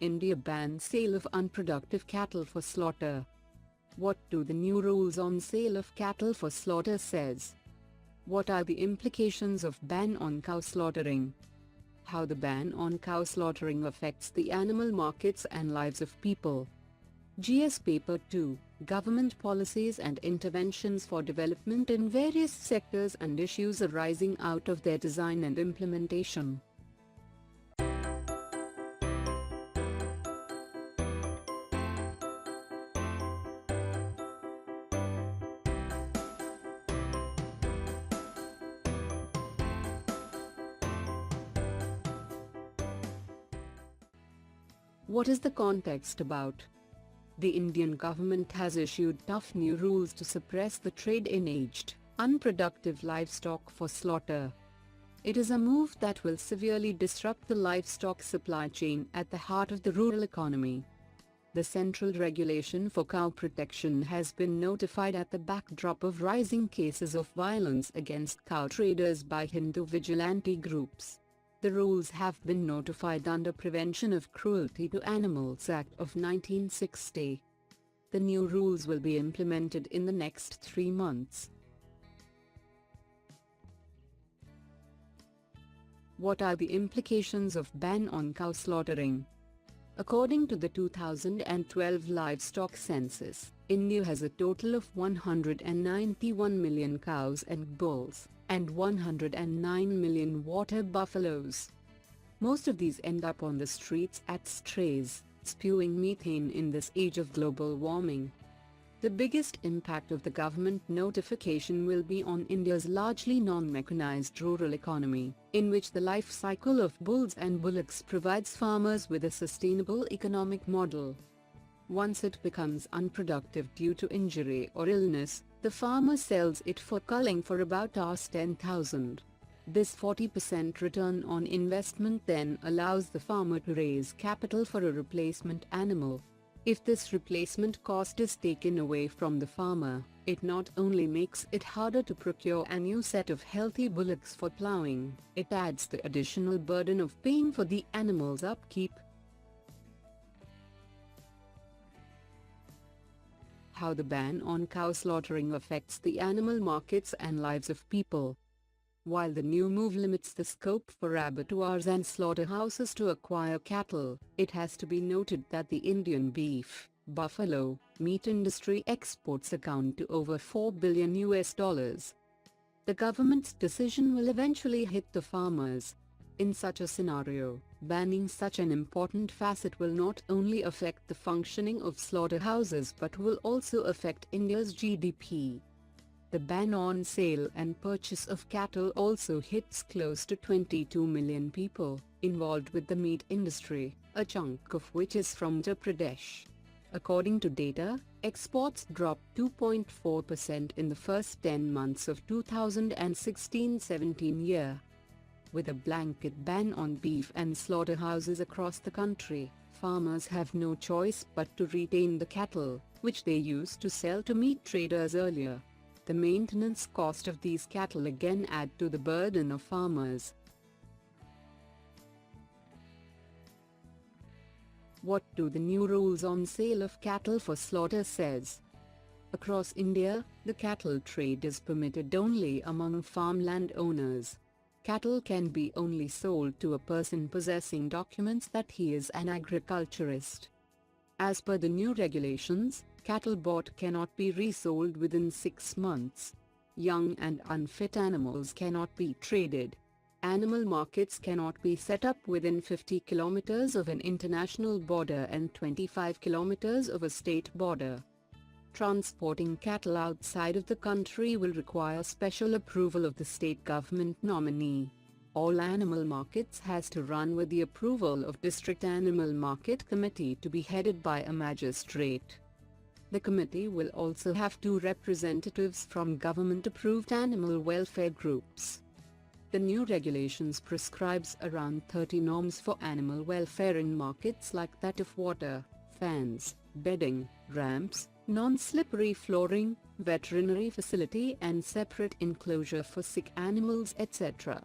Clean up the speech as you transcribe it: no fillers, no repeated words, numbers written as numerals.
India bans sale of unproductive cattle for slaughter. What do the new rules on sale of cattle for slaughter says? What are the implications of ban on cow slaughtering? How the ban on cow slaughtering affects the animal markets and lives of people. GS Paper 2, Government Policies and Interventions for Development in Various Sectors and Issues Arising Out of Their Design and Implementation. What is the context about? The Indian government has issued tough new rules to suppress the trade in aged, unproductive livestock for slaughter. It is a move that will severely disrupt the livestock supply chain at the heart of the rural economy. The central regulation for cow protection has been notified at the backdrop of rising cases of violence against cow traders by Hindu vigilante groups. The rules have been notified under Prevention of Cruelty to Animals Act of 1960. The new rules will be implemented in the next 3 months. What are the implications of ban on cow slaughtering? According to the 2012 livestock census, India has a total of 191 million cows and bulls, and 109 million water buffaloes. Most of these end up on the streets as strays, spewing methane in this age of global warming. The biggest impact of the government notification will be on India's largely non-mechanized rural economy, in which the life cycle of bulls and bullocks provides farmers with a sustainable economic model. Once it becomes unproductive due to injury or illness, the farmer sells it for culling for about $10,000. This 40% return on investment then allows the farmer to raise capital for a replacement animal. If this replacement cost is taken away from the farmer, it not only makes it harder to procure a new set of healthy bullocks for ploughing, it adds the additional burden of paying for the animal's upkeep. How the ban on cow slaughtering affects the animal markets and lives of people. While the new move limits the scope for abattoirs and slaughterhouses to acquire cattle, it has to be noted that the Indian beef, buffalo, meat industry exports account to over $4 billion. The government's decision will eventually hit the farmers. In such a scenario, banning such an important facet will not only affect the functioning of slaughterhouses but will also affect India's GDP. The ban on sale and purchase of cattle also hits close to 22 million people involved with the meat industry, a chunk of which is from Uttar Pradesh. According to data, exports dropped 2.4% in the first 10 months of 2016-17 year. With a blanket ban on beef and slaughterhouses across the country, farmers have no choice but to retain the cattle, which they used to sell to meat traders earlier. The maintenance cost of these cattle again add to the burden of farmers. What do the new rules on sale of cattle for slaughter says? Across India, the cattle trade is permitted only among farmland owners. Cattle can be only sold to a person possessing documents that he is an agriculturist. As per the new regulations, cattle bought cannot be resold within 6 months. Young and unfit animals cannot be traded. Animal markets cannot be set up within 50 kilometers of an international border and 25 kilometers of a state border. Transporting cattle outside of the country will require special approval of the state government nominee. All animal markets has to run with the approval of District Animal Market Committee to be headed by a magistrate. The committee will also have 2 representatives from government-approved animal welfare groups. The new regulations prescribes around 30 norms for animal welfare in markets like that of water, fans, bedding, ramps, non-slippery flooring, veterinary facility and separate enclosure for sick animals etc.